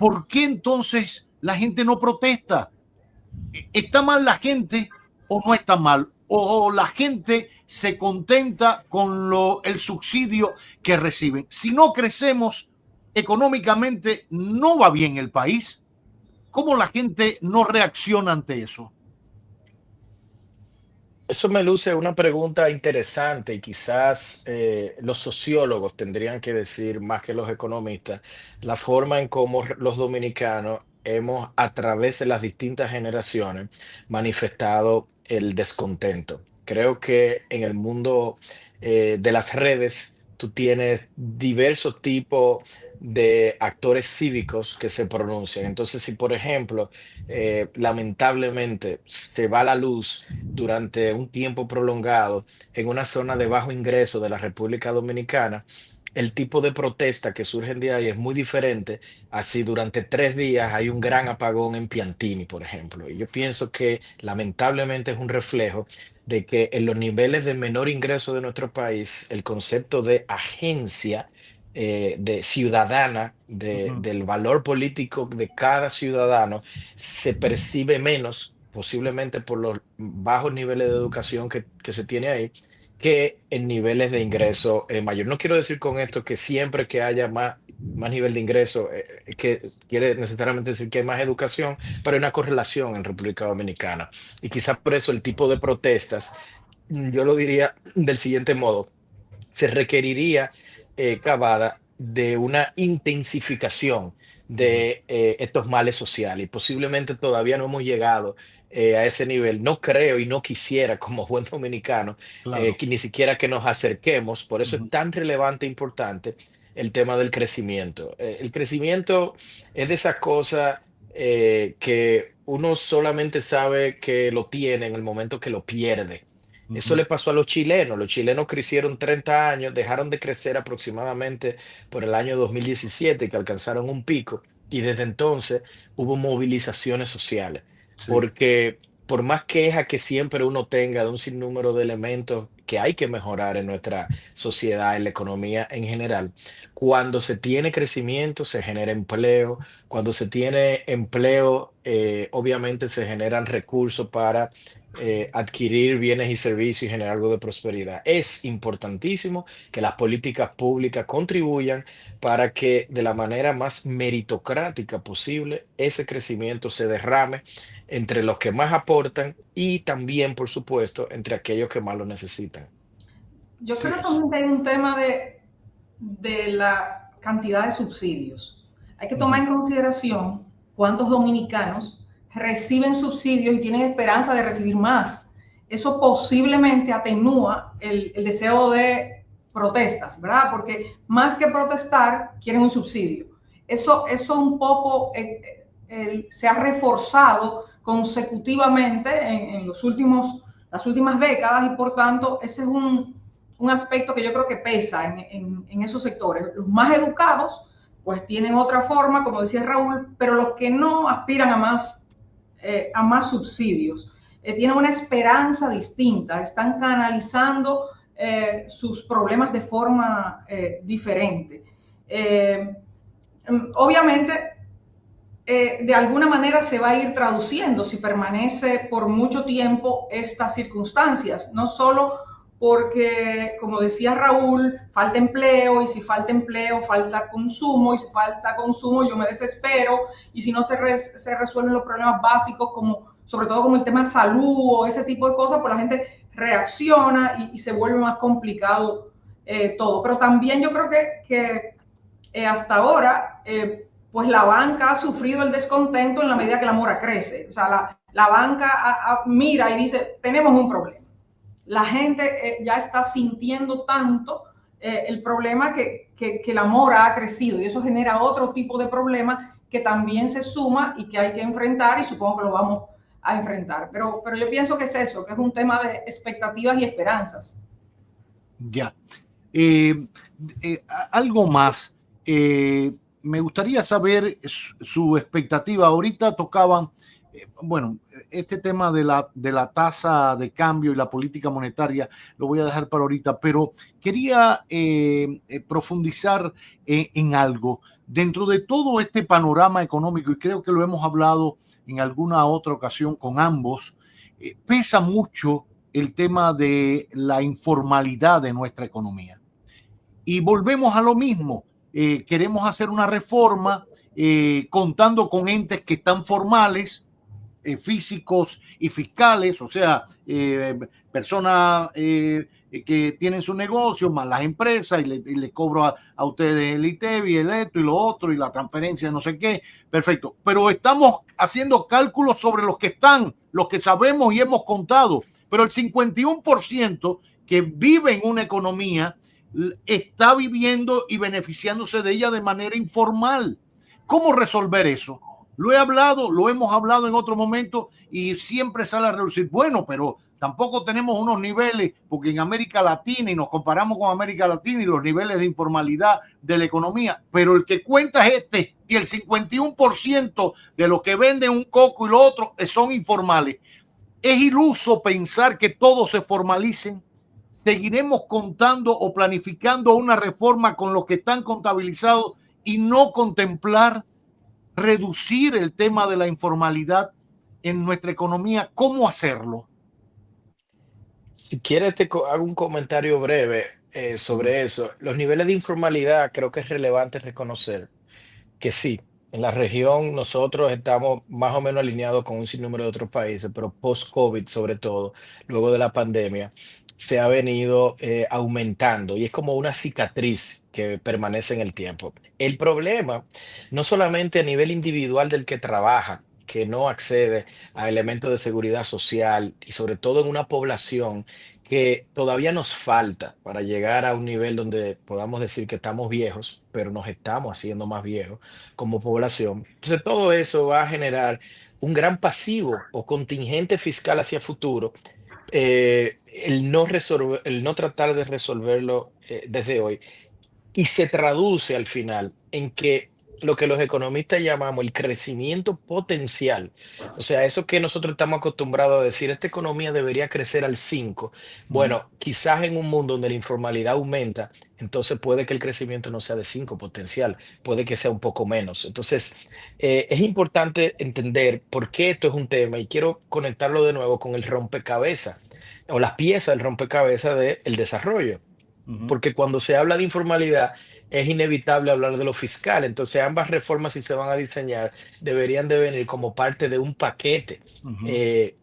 ¿por qué entonces la gente no protesta? ¿Está mal la gente o no está mal? ¿O la gente se contenta con el subsidio que reciben? Si no crecemos económicamente, no va bien el país. ¿Cómo la gente no reacciona ante eso? Eso me luce una pregunta interesante y quizás los sociólogos tendrían que decir más que los economistas la forma en cómo los dominicanos hemos a través de las distintas generaciones manifestado el descontento. Creo que en el mundo de las redes tú tienes diversos tipos de actores cívicos que se pronuncian. Entonces, si por ejemplo, lamentablemente se va la luz durante un tiempo prolongado en una zona de bajo ingreso de la República Dominicana, el tipo de protesta que surgen de ahí es muy diferente. Así durante 3 días hay un gran apagón en Piantini, por ejemplo. Y yo pienso que lamentablemente es un reflejo de que en los niveles de menor ingreso de nuestro país, el concepto de agencia de ciudadana, Uh -huh. del valor político de cada ciudadano, se percibe menos, posiblemente por los bajos niveles de educación que se tiene ahí, que en niveles de ingreso mayor. No quiero decir con esto que siempre que haya más nivel de ingreso, que quiere necesariamente decir que hay más educación, pero hay una correlación en República Dominicana. Y quizás por eso el tipo de protestas, yo lo diría del siguiente modo: se requeriría, Cavada, de una intensificación Uh -huh. de estos males sociales. Y posiblemente todavía no hemos llegado a ese nivel. No creo y no quisiera, como buen dominicano, Claro. que ni siquiera que nos acerquemos. Por Uh eso es -huh. tan relevante e importante el tema del crecimiento. El crecimiento es de esas cosas que uno solamente sabe que lo tiene en el momento que lo pierde. Uh Eso -huh. le pasó a los chilenos. Los chilenos crecieron 30 años, dejaron de crecer aproximadamente por el año 2017, que alcanzaron un pico, y desde entonces hubo movilizaciones sociales, Sí. porque por más queja que siempre uno tenga de un sinnúmero de elementos que hay que mejorar en nuestra sociedad, en la economía en general, cuando se tiene crecimiento se genera empleo, cuando se tiene empleo, obviamente se generan recursos para adquirir bienes y servicios y generar algo de prosperidad. Es importantísimo que las políticas públicas contribuyan para que de la manera más meritocrática posible ese crecimiento se derrame entre los que más aportan y también, por supuesto, entre aquellos que más lo necesitan. Yo Sí, creo también que hay un tema de la cantidad de subsidios. Hay que uh tomar -huh. en consideración cuántos dominicanos reciben subsidios y tienen esperanza de recibir más. Eso posiblemente atenúa el deseo de protestas, ¿verdad? Porque más que protestar, quieren un subsidio. Eso un poco se ha reforzado consecutivamente en las últimas décadas y por tanto ese es un aspecto que yo creo que pesa en esos sectores. Los más educados pues tienen otra forma, como decía Raúl, pero los que no aspiran a más subsidios tienen una esperanza distinta, están canalizando sus problemas de forma diferente. Obviamente, de alguna manera se va a ir traduciendo si permanece por mucho tiempo estas circunstancias, no solo porque, como decía Raúl, falta empleo, y si falta empleo, falta consumo, y si falta consumo, yo me desespero, y si no se resuelven los problemas básicos, como, sobre todo como el tema salud o ese tipo de cosas, pues la gente reacciona y se vuelve más complicado todo. Pero también yo creo que hasta ahora, pues la banca ha sufrido el descontento en la medida que la mora crece. O sea, la banca mira y dice, tenemos un problema. La gente ya está sintiendo tanto el problema que la mora ha crecido y eso genera otro tipo de problema que también se suma y que hay que enfrentar y supongo que lo vamos a enfrentar. Pero yo pienso que es eso, que es un tema de expectativas y esperanzas. Ya. Eh, algo más. Me gustaría saber su expectativa. Ahorita tocaban Bueno, este tema de la tasa de cambio y la política monetaria lo voy a dejar para ahorita, pero quería profundizar en algo. Dentro de todo este panorama económico, y creo que lo hemos hablado en alguna otra ocasión con ambos, pesa mucho el tema de la informalidad de nuestra economía. Y volvemos a lo mismo. Queremos hacer una reforma contando con entes que están formales, físicos y fiscales, o sea, personas que tienen su negocio, más las empresas, y le cobro a ustedes el ITEVI, el esto y lo otro, y la transferencia, no sé qué. Perfecto. Pero estamos haciendo cálculos sobre los que están, los que sabemos y hemos contado. Pero el 51% que vive en una economía está viviendo y beneficiándose de ella de manera informal. ¿Cómo resolver eso? Lo he hablado, lo hemos hablado en otro momento y siempre sale a reducir. Bueno, pero tampoco tenemos unos niveles, porque en América Latina, y nos comparamos con América Latina y los niveles de informalidad de la economía, pero el que cuenta es este, y el 51% de los que venden un coco y lo otro son informales. Es iluso pensar que todos se formalicen. Seguiremos contando o planificando una reforma con los que están contabilizados y no contemplar reducir el tema de la informalidad en nuestra economía. ¿Cómo hacerlo? Si quieres, hago un comentario breve sobre eso. Los niveles de informalidad creo que es relevante reconocer que sí, en la región nosotros estamos más o menos alineados con un sinnúmero de otros países, pero post-COVID sobre todo, luego de la pandemia, se ha venido aumentando y es como una cicatriz que permanece en el tiempo. El problema, no solamente a nivel individual del que trabaja, que no accede a elementos de seguridad social y sobre todo en una población que todavía nos falta para llegar a un nivel donde podamos decir que estamos viejos, pero nos estamos haciendo más viejos como población. Entonces, todo eso va a generar un gran pasivo o contingente fiscal hacia futuro, el no tratar de resolverlo desde hoy. Y se traduce al final en que lo que los economistas llamamos el crecimiento potencial, o sea, eso que nosotros estamos acostumbrados a decir, esta economía debería crecer al 5. Bueno, quizás en un mundo donde la informalidad aumenta, entonces puede que el crecimiento no sea de 5 potencial, puede que sea un poco menos. Entonces, es importante entender por qué esto es un tema y quiero conectarlo de nuevo con el rompecabezas o las piezas del rompecabezas del desarrollo, porque cuando se habla de informalidad es inevitable hablar de lo fiscal. Entonces, ambas reformas, si se van a diseñar, deberían de venir como parte de un paquete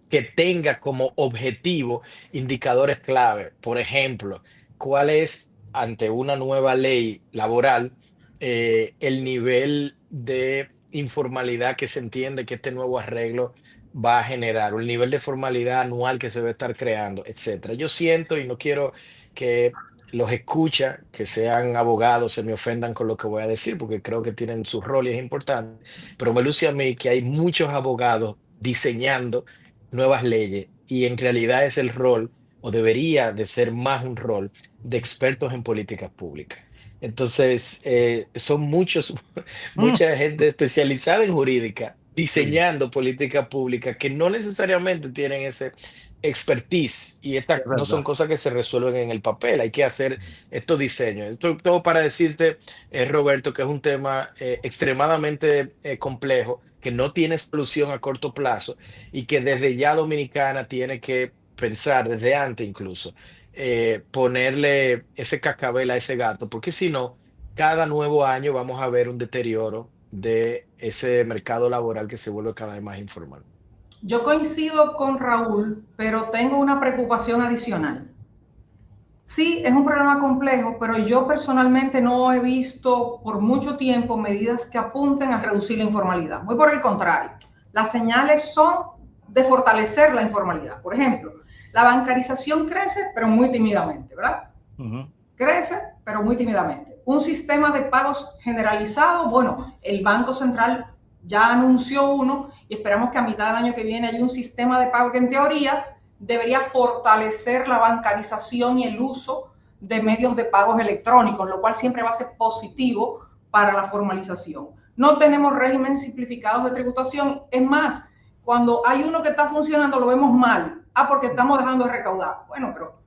que tenga como objetivo indicadores clave. Por ejemplo, cuál es, ante una nueva ley laboral, el nivel de informalidad que se entiende que este nuevo arreglo va a generar, o el nivel de formalidad anual que se va a estar creando, etcétera. Yo siento, y no quiero que los escucha, que sean abogados, se me ofendan con lo que voy a decir, porque creo que tienen su rol y es importante, pero me luce a mí que hay muchos abogados diseñando nuevas leyes y en realidad es el rol, o debería de ser más un rol, de expertos en políticas públicas. Entonces, son muchos, mucha gente especializada en jurídica Sí, diseñando políticas públicas que no necesariamente tienen ese expertise y estas es no son verdad. cosas que se resuelven en el papel, hay que hacer estos diseños. Esto todo para decirte, Roberto, que es un tema extremadamente complejo, que no tiene solución a corto plazo y que desde ya Dominicana tiene que pensar, desde antes incluso, ponerle ese cascabel a ese gato, porque si no, cada nuevo año vamos a ver un deterioro de ese mercado laboral que se vuelve cada vez más informal. Yo coincido con Raúl, pero tengo una preocupación adicional. Sí, es un problema complejo, pero yo personalmente no he visto por mucho tiempo medidas que apunten a reducir la informalidad. Muy por el contrario, las señales son de fortalecer la informalidad. Por ejemplo, la bancarización crece, pero muy tímidamente, ¿verdad? Crece, pero muy tímidamente. Un sistema de pagos generalizado, bueno, el Banco Central ya anunció uno y esperamos que a mitad del año que viene haya un sistema de pago que en teoría debería fortalecer la bancarización y el uso de medios de pagos electrónicos, lo cual siempre va a ser positivo para la formalización. No tenemos régimen simplificados de tributación. Es más, cuando hay uno que está funcionando lo vemos mal. Porque estamos dejando de recaudar. Bueno, pero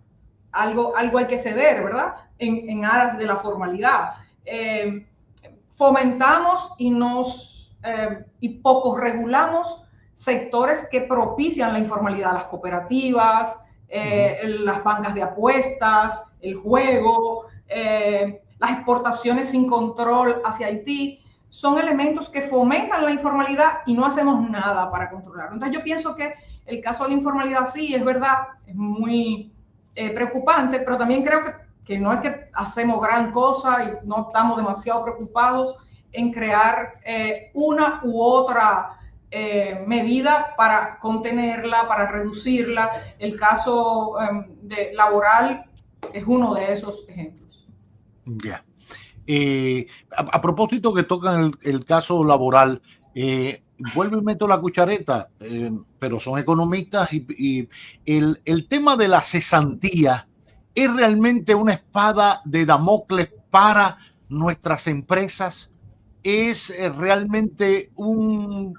algo hay que ceder, ¿verdad? En aras de la formalidad. Fomentamos y poco regulamos sectores que propician la informalidad, las cooperativas, las bancas de apuestas, el juego, las exportaciones sin control hacia Haití. Son elementos que fomentan la informalidad y no hacemos nada para controlarlo. Entonces yo pienso que el caso de la informalidad sí, es verdad, es muy preocupante, pero también creo que no es que hacemos gran cosa y no estamos demasiado preocupados en crear una u otra medida para contenerla, para reducirla. El caso laboral es uno de esos ejemplos. Ya. A propósito que tocan el caso laboral, vuelvo y meto la cuchareta, pero son economistas y el tema de la cesantía es realmente una espada de Damocles para nuestras empresas. Es realmente un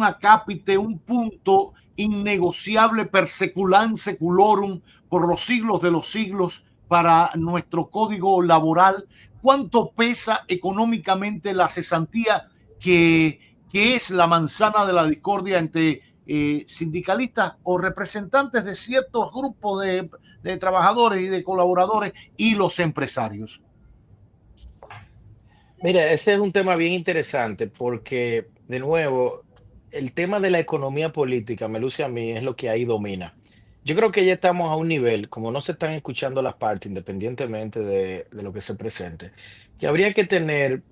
acápite, un punto innegociable per seculum seculorum por los siglos de los siglos para nuestro código laboral. ¿Cuánto pesa económicamente la cesantía que es la manzana de la discordia entre sindicalistas o representantes de ciertos grupos de trabajadores y de colaboradores y los empresarios? Mira, ese es un tema bien interesante porque, de nuevo, el tema de la economía política, me luce a mí, es lo que ahí domina. Yo creo que ya estamos a un nivel, como no se están escuchando las partes, independientemente de lo que se presente, que habría que tener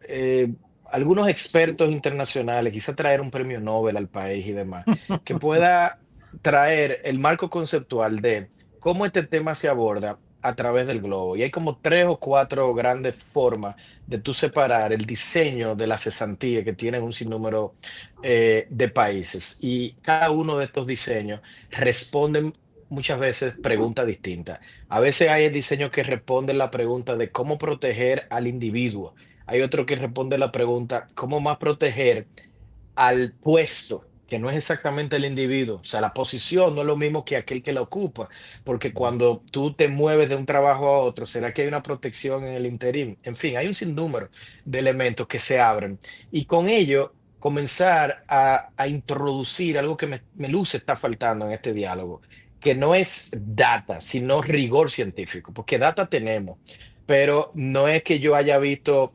algunos expertos internacionales, quizá traer un premio Nobel al país y demás, que pueda traer el marco conceptual de cómo este tema se aborda a través del globo. Y hay como tres o cuatro grandes formas de tú separar el diseño de la cesantía que tienen un sinnúmero de países. Y cada uno de estos diseños responden muchas veces preguntas distintas. A veces hay el diseño que responde la pregunta de cómo proteger al individuo. Hay otro que responde la pregunta, ¿cómo más proteger al puesto? Que no es exactamente el individuo, o sea, la posición no es lo mismo que aquel que la ocupa, porque cuando tú te mueves de un trabajo a otro, ¿será que hay una protección en el interín? En fin, hay un sinnúmero de elementos que se abren y con ello comenzar a introducir algo que me luce está faltando en este diálogo, que no es data, sino rigor científico, porque data tenemos, pero no es que yo haya visto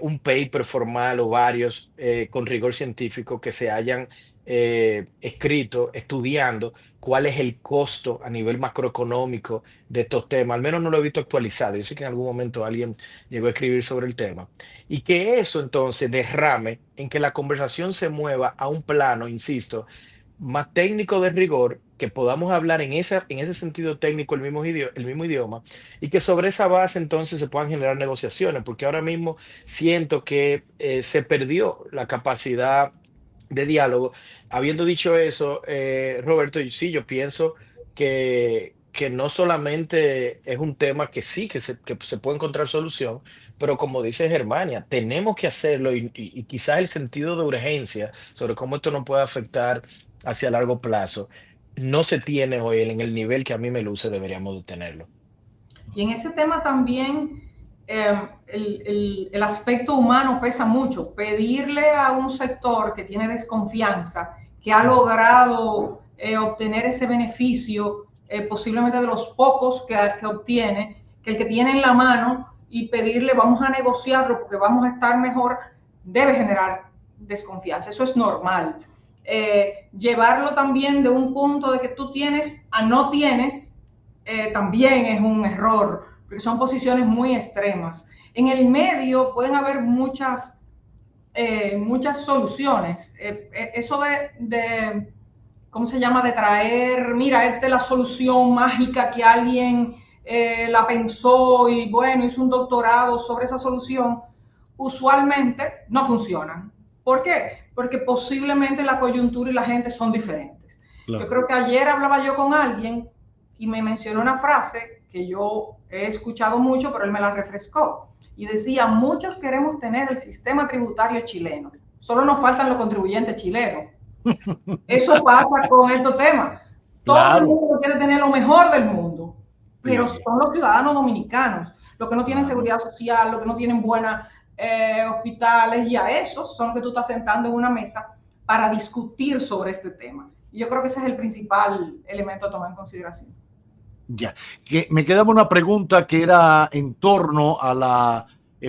un paper formal o varios con rigor científico que se hayan escrito, estudiando cuál es el costo a nivel macroeconómico de estos temas. Al menos no lo he visto actualizado. Yo sé que en algún momento alguien llegó a escribir sobre el tema. Y que eso entonces derrame en que la conversación se mueva a un plano, insisto, más técnico de rigor, que podamos hablar en ese sentido técnico el mismo idioma y que sobre esa base entonces se puedan generar negociaciones, porque ahora mismo siento que se perdió la capacidad de diálogo. Habiendo dicho eso, Roberto, y sí, yo pienso que no solamente es un tema que sí, que se puede encontrar solución, pero como dice Germania, tenemos que hacerlo y quizás el sentido de urgencia sobre cómo esto nos puede afectar hacia largo plazo no se tiene hoy en el nivel que a mí me luce, deberíamos de tenerlo. Y en ese tema también el aspecto humano pesa mucho. Pedirle a un sector que tiene desconfianza, que ha logrado obtener ese beneficio, posiblemente de los pocos que obtiene, que el que tiene en la mano, y pedirle vamos a negociarlo porque vamos a estar mejor, debe generar desconfianza. Eso es normal. Llevarlo también de un punto de que tú tienes a no tienes, también es un error, porque son posiciones muy extremas. En el medio pueden haber muchas soluciones. Eso de, ¿cómo se llama? De traer, mira, esta es la solución mágica que alguien la pensó y bueno, hizo un doctorado sobre esa solución, usualmente no funcionan. ¿Por qué? Porque posiblemente la coyuntura y la gente son diferentes. Claro. Yo creo que ayer hablaba yo con alguien y me mencionó una frase que yo he escuchado mucho, pero él me la refrescó. Y decía, muchos queremos tener el sistema tributario chileno, solo nos faltan los contribuyentes chilenos. Eso pasa con estos temas. Todo el Claro. mundo quiere tener lo mejor del mundo, pero Sí. son los ciudadanos dominicanos, los que no tienen Claro. seguridad social, los que no tienen buenos hospitales, y a esos son los que tú estás sentando en una mesa para discutir sobre este tema. Y yo creo que ese es el principal elemento a tomar en consideración. Ya. Que me quedaba una pregunta que era en torno a la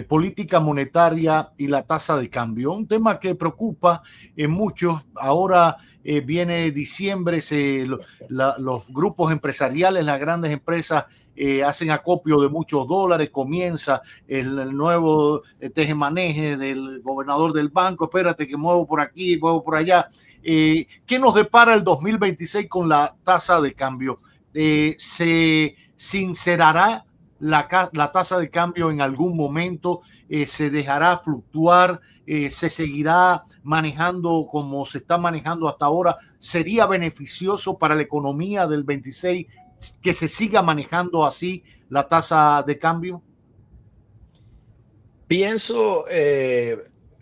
política monetaria y la tasa de cambio, un tema que preocupa en muchos. Ahora viene diciembre, los grupos empresariales, las grandes empresas hacen acopio de muchos dólares, comienza el nuevo tejemaneje del gobernador del banco, espérate que muevo por aquí, muevo por allá. ¿Qué nos depara el 2026 con la tasa de cambio? ¿Se sincerará la tasa de cambio en algún momento? ¿Se dejará fluctuar? ¿Se seguirá manejando como se está manejando hasta ahora? ¿Sería beneficioso para la economía del 26 que se siga manejando así la tasa de cambio? Pienso,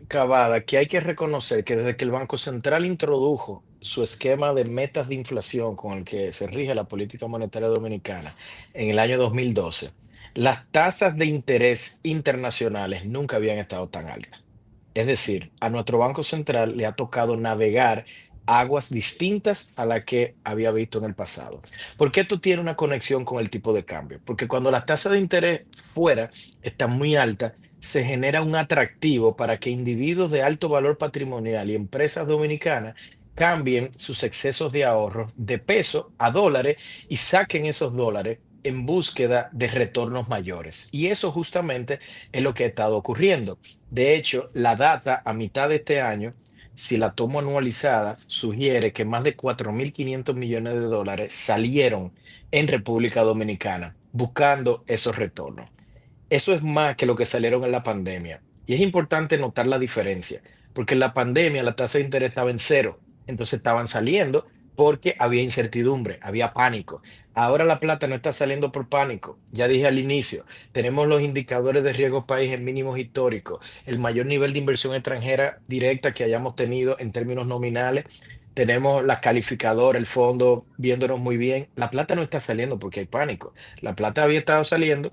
Cavada, que hay que reconocer que desde que el Banco Central introdujo su esquema de metas de inflación con el que se rige la política monetaria dominicana en el año 2012, las tasas de interés internacionales nunca habían estado tan altas. Es decir, a nuestro Banco Central le ha tocado navegar aguas distintas a las que había visto en el pasado. ¿Por qué esto tiene una conexión con el tipo de cambio? Porque cuando las tasas de interés fuera están muy altas, se genera un atractivo para que individuos de alto valor patrimonial y empresas dominicanas cambien sus excesos de ahorros de peso a dólares y saquen esos dólares en búsqueda de retornos mayores. Y eso justamente es lo que ha estado ocurriendo. De hecho, la data a mitad de este año, si la tomo anualizada, sugiere que más de 4.500 millones de dólares salieron en República Dominicana buscando esos retornos. Eso es más que lo que salieron en la pandemia. Y es importante notar la diferencia, porque en la pandemia la tasa de interés estaba en cero, entonces estaban saliendo porque había incertidumbre, había pánico. Ahora la plata no está saliendo por pánico. Ya dije al inicio, tenemos los indicadores de riesgo país en mínimos históricos, el mayor nivel de inversión extranjera directa que hayamos tenido en términos nominales. Tenemos la calificadora, el fondo viéndonos muy bien. La plata no está saliendo porque hay pánico. La plata había estado saliendo,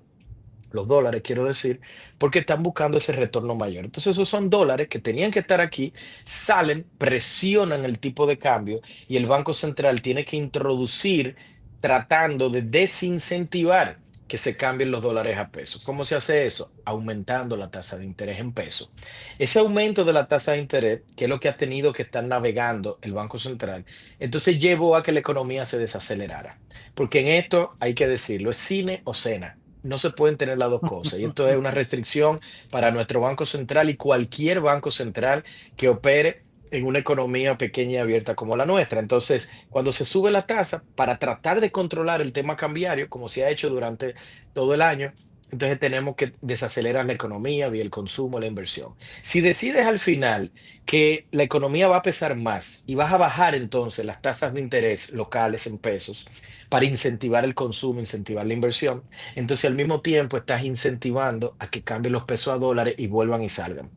los dólares, quiero decir, porque están buscando ese retorno mayor. Entonces, esos son dólares que tenían que estar aquí, salen, presionan el tipo de cambio y el Banco Central tiene que introducir tratando de desincentivar que se cambien los dólares a pesos. ¿Cómo se hace eso? Aumentando la tasa de interés en pesos. Ese aumento de la tasa de interés, que es lo que ha tenido que estar navegando el Banco Central, entonces llevó a que la economía se desacelerara. Porque en esto hay que decirlo, es cine o cena. No se pueden tener las dos cosas. Y esto es una restricción para nuestro Banco Central y cualquier banco central que opere en una economía pequeña y abierta como la nuestra. Entonces, cuando se sube la tasa para tratar de controlar el tema cambiario, como se ha hecho durante todo el año, entonces tenemos que desacelerar la economía vía el consumo, la inversión. Si decides al final que la economía va a pesar más y vas a bajar entonces las tasas de interés locales en pesos para incentivar el consumo, incentivar la inversión, entonces al mismo tiempo estás incentivando a que cambien los pesos a dólares y vuelvan y salgan.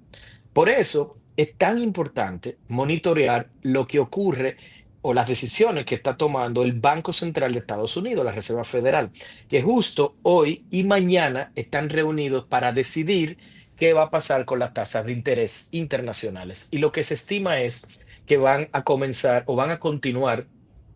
Por eso es tan importante monitorear lo que ocurre o las decisiones que está tomando el Banco Central de Estados Unidos, la Reserva Federal, que justo hoy y mañana están reunidos para decidir qué va a pasar con las tasas de interés internacionales. Y lo que se estima es que van a comenzar o van a continuar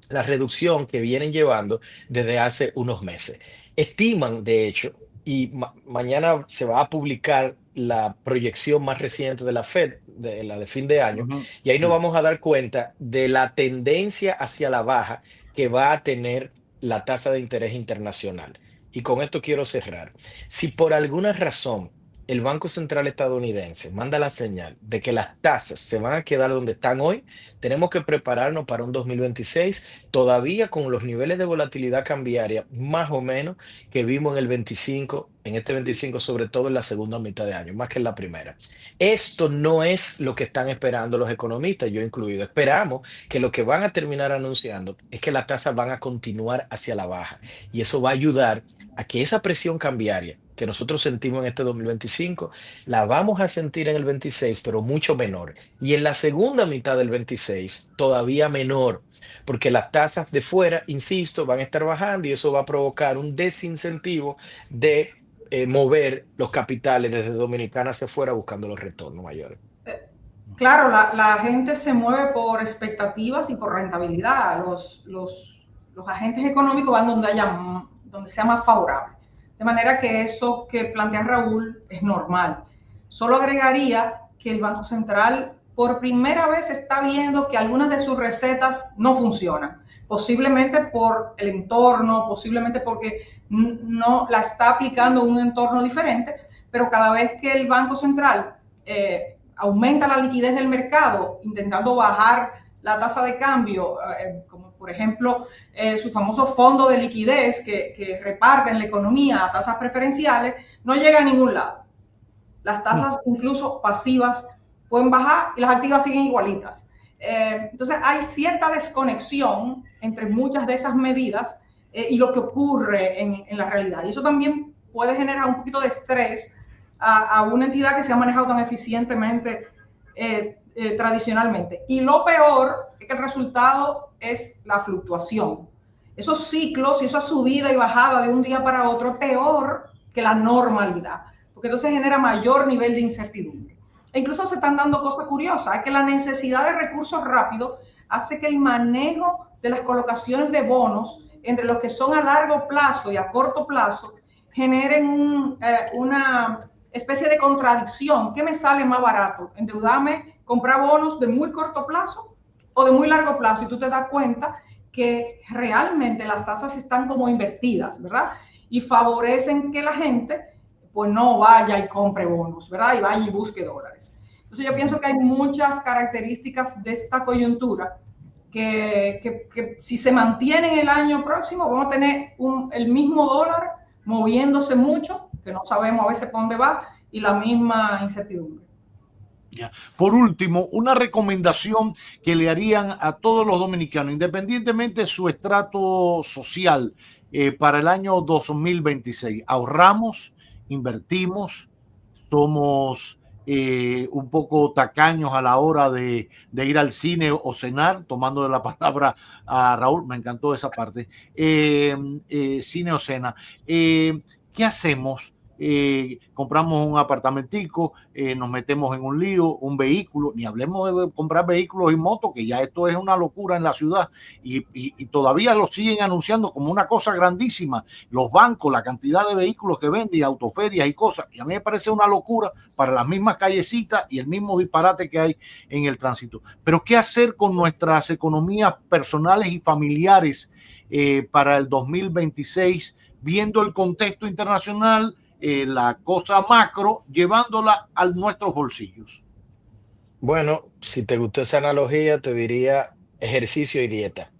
la reducción que vienen llevando desde hace unos meses. Estiman, de hecho, y mañana se va a publicar la proyección más reciente de la Fed, de la de fin de año, y ahí nos Sí. vamos a dar cuenta de la tendencia hacia la baja que va a tener la tasa de interés internacional. Y con esto quiero cerrar. Si por alguna razón el Banco Central estadounidense manda la señal de que las tasas se van a quedar donde están hoy, tenemos que prepararnos para un 2026 todavía con los niveles de volatilidad cambiaria más o menos que vimos en el 25, en este 25, sobre todo en la segunda mitad de año, más que en la primera. Esto no es lo que están esperando los economistas, yo incluido. Esperamos que lo que van a terminar anunciando es que las tasas van a continuar hacia la baja y eso va a ayudar a que esa presión cambiaria que nosotros sentimos en este 2025, la vamos a sentir en el 26, pero mucho menor. Y en la segunda mitad del 26, todavía menor, porque las tasas de fuera, insisto, van a estar bajando y eso va a provocar un desincentivo de mover los capitales desde Dominicana hacia afuera buscando los retornos mayores. Claro, la gente se mueve por expectativas y por rentabilidad. Los agentes económicos van donde sea más favorable. De manera que eso que plantea Raúl es normal. Solo agregaría que el Banco Central por primera vez está viendo que algunas de sus recetas no funcionan. Posiblemente por el entorno, posiblemente porque no la está aplicando en un entorno diferente, pero cada vez que el Banco Central aumenta la liquidez del mercado, intentando bajar la tasa de cambio, como por ejemplo su famoso fondo de liquidez que reparte en la economía a tasas preferenciales, no llega a ningún lado. Las tasas incluso pasivas pueden bajar y las activas siguen igualitas. Entonces hay cierta desconexión entre muchas de esas medidas y lo que ocurre en la realidad. Y eso también puede generar un poquito de estrés a una entidad que se ha manejado tan eficientemente tradicionalmente. Y lo peor es que el resultado es la fluctuación. Esos ciclos y esa subida y bajada de un día para otro es peor que la normalidad, porque entonces genera mayor nivel de incertidumbre. E incluso se están dando cosas curiosas, es que la necesidad de recursos rápidos hace que el manejo de las colocaciones de bonos entre los que son a largo plazo y a corto plazo generen una especie de contradicción. ¿Qué me sale más barato? ¿Endeudarme, comprar bonos de muy corto plazo o de muy largo plazo? Y tú te das cuenta que realmente las tasas están como invertidas, ¿verdad? Y favorecen que la gente pues no vaya y compre bonos, ¿verdad? Y vaya y busque dólares. Entonces yo pienso que hay muchas características de esta coyuntura que si se mantienen el año próximo vamos a tener el mismo dólar moviéndose mucho, que no sabemos a veces por dónde va, y la misma incertidumbre. Ya. Por último, una recomendación que le harían a todos los dominicanos, independientemente de su estrato social, para el año 2026. Ahorramos, invertimos, somos un poco tacaños a la hora de ir al cine o cenar, tomando la palabra a Raúl, me encantó esa parte, cine o cena. ¿Qué hacemos? Compramos un apartamentico, nos metemos en un lío, un vehículo, ni hablemos de comprar vehículos y motos, que ya esto es una locura en la ciudad y todavía lo siguen anunciando como una cosa grandísima, los bancos, la cantidad de vehículos que venden, autoferias y cosas, y a mí me parece una locura para las mismas callecitas y el mismo disparate que hay en el tránsito. Pero ¿qué hacer con nuestras economías personales y familiares para el 2026, viendo el contexto internacional, la cosa macro, llevándola a nuestros bolsillos? Bueno, si te gustó esa analogía, te diría ejercicio y dieta.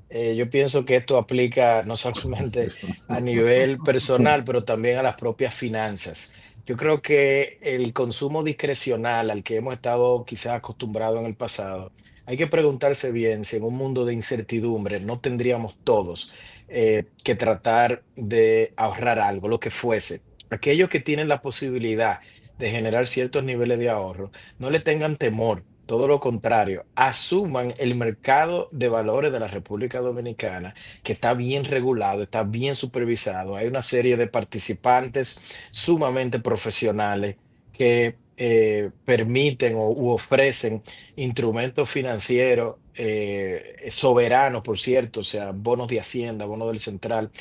Yo pienso que esto aplica no solamente a nivel personal, pero también a las propias finanzas. Yo creo que el consumo discrecional al que hemos estado quizás acostumbrados en el pasado, hay que preguntarse bien si en un mundo de incertidumbre no tendríamos todos que tratar de ahorrar algo, lo que fuese. Aquellos que tienen la posibilidad de generar ciertos niveles de ahorro, no le tengan temor. Todo lo contrario, asuman el mercado de valores de la República Dominicana, que está bien regulado, está bien supervisado. Hay una serie de participantes sumamente profesionales que permiten u ofrecen instrumentos financieros soberanos, por cierto, o sea, bonos de Hacienda, bonos del Central.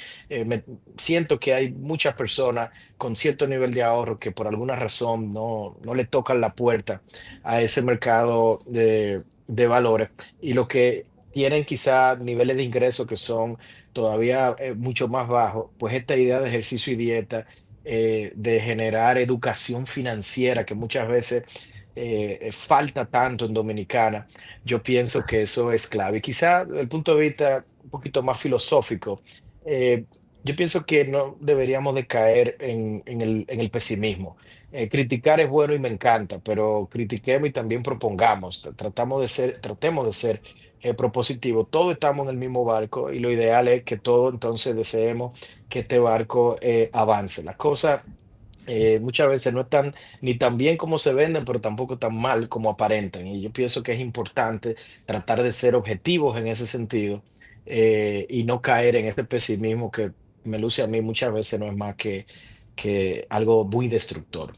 Siento que hay muchas personas con cierto nivel de ahorro que por alguna razón no le tocan la puerta a ese mercado de valores y los que tienen quizá niveles de ingresos que son todavía mucho más bajos, pues esta idea de ejercicio y dieta, de generar educación financiera que muchas veces falta tanto en Dominicana, yo pienso que eso es clave. Y quizá desde el punto de vista un poquito más filosófico, eh, yo pienso que no deberíamos de caer en el pesimismo. Criticar es bueno y me encanta, pero critiquemos y también propongamos. Tratemos de ser propositivos. Todos estamos en el mismo barco y lo ideal es que todos entonces deseemos que este barco avance. Las cosas muchas veces no están ni tan bien como se venden, pero tampoco tan mal como aparentan. Y yo pienso que es importante tratar de ser objetivos en ese sentido, y no caer en ese pesimismo que me luce a mí muchas veces no es más que algo muy destructor.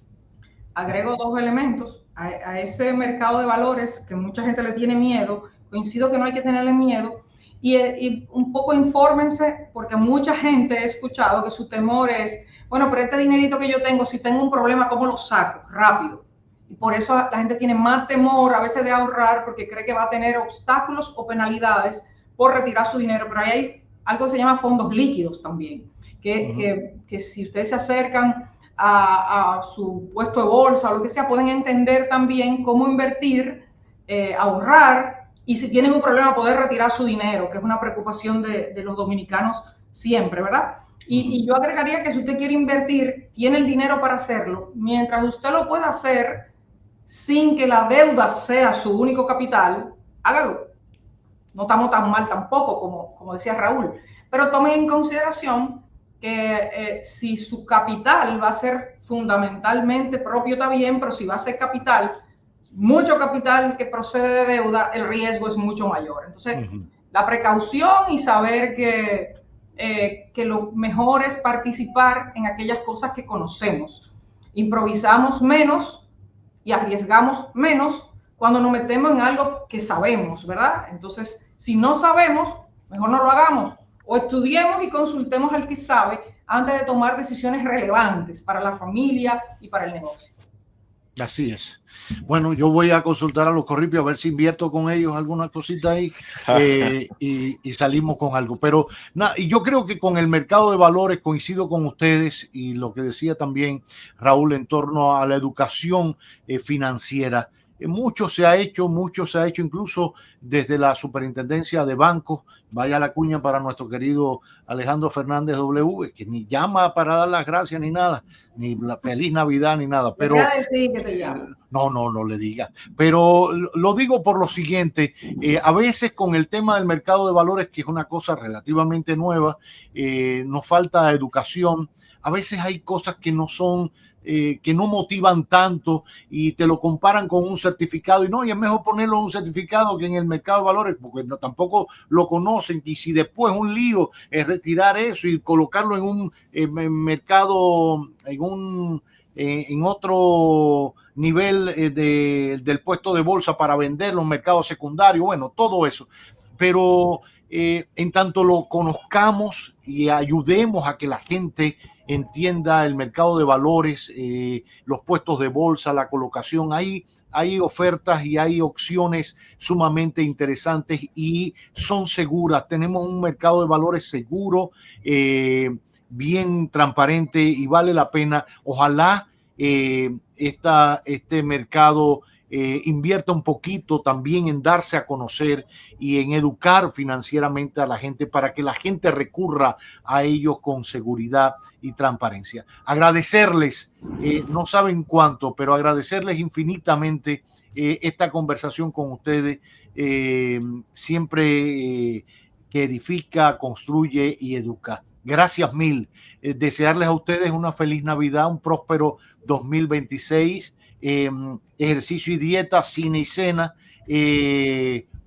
Agrego dos elementos a ese mercado de valores que mucha gente le tiene miedo. Coincido que no hay que tenerle miedo. Y un poco infórmense, porque mucha gente he escuchado que su temor es, bueno, pero este dinerito que yo tengo, si tengo un problema, ¿cómo lo saco? Rápido. Y por eso la gente tiene más temor a veces de ahorrar, porque cree que va a tener obstáculos o penalidades por retirar su dinero. Pero ahí hay algo que se llama fondos líquidos también, que si ustedes se acercan a su puesto de bolsa o lo que sea, pueden entender también cómo invertir, ahorrar, y si tienen un problema poder retirar su dinero, que es una preocupación de los dominicanos siempre, ¿verdad? Y yo agregaría que si usted quiere invertir, tiene el dinero para hacerlo, mientras usted lo pueda hacer sin que la deuda sea su único capital, hágalo. No estamos tan mal tampoco, como decía Raúl, pero tomen en consideración que si su capital va a ser fundamentalmente propio, está bien, pero si va a ser capital, mucho capital que procede de deuda, el riesgo es mucho mayor. Entonces, la precaución y saber que lo mejor es participar en aquellas cosas que conocemos. Improvisamos menos y arriesgamos menos cuando nos metemos en algo que sabemos, ¿verdad? Entonces, si no sabemos, mejor no lo hagamos. O estudiemos y consultemos al que sabe antes de tomar decisiones relevantes para la familia y para el negocio. Así es. Bueno, yo voy a consultar a los Corripios a ver si invierto con ellos alguna cosita ahí, y salimos con algo. Pero y yo creo que con el mercado de valores coincido con ustedes y lo que decía también Raúl en torno a la educación financiera. Mucho se ha hecho, incluso desde la superintendencia de bancos. Vaya la cuña para nuestro querido Alejandro Fernández W, que ni llama para dar las gracias ni nada, ni la feliz Navidad ni nada. Pero decir que te llamo. No le diga. Pero lo digo por lo siguiente, a veces con el tema del mercado de valores, que es una cosa relativamente nueva, nos falta educación. A veces hay cosas que no son, que no motivan tanto y te lo comparan con un certificado y es mejor ponerlo en un certificado que en el mercado de valores porque tampoco lo conocen, y si después un lío es retirar eso y colocarlo en un mercado, en otro nivel del puesto de bolsa para venderlo en mercado secundario, bueno, todo eso. Pero en tanto lo conozcamos y ayudemos a que la gente entienda el mercado de valores, los puestos de bolsa, la colocación, hay ofertas y hay opciones sumamente interesantes y son seguras. Tenemos un mercado de valores seguro, bien transparente y vale la pena. Ojalá este mercado invierta un poquito también en darse a conocer y en educar financieramente a la gente para que la gente recurra a ellos con seguridad y transparencia. Agradecerles, no saben cuánto, pero agradecerles infinitamente esta conversación con ustedes, siempre que edifica, construye y educa. Gracias mil. Desearles a ustedes una feliz Navidad, un próspero 2026. Ejercicio y dieta, cine y cena,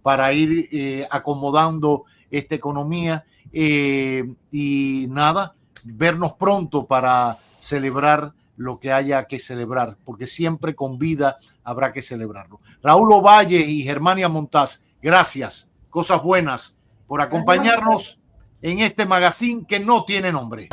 para ir acomodando esta economía, y nada, vernos pronto para celebrar lo que haya que celebrar, porque siempre con vida habrá que celebrarlo. Raúl Ovalle y Germania Montaz, gracias, cosas buenas por acompañarnos en este magazine que no tiene nombre.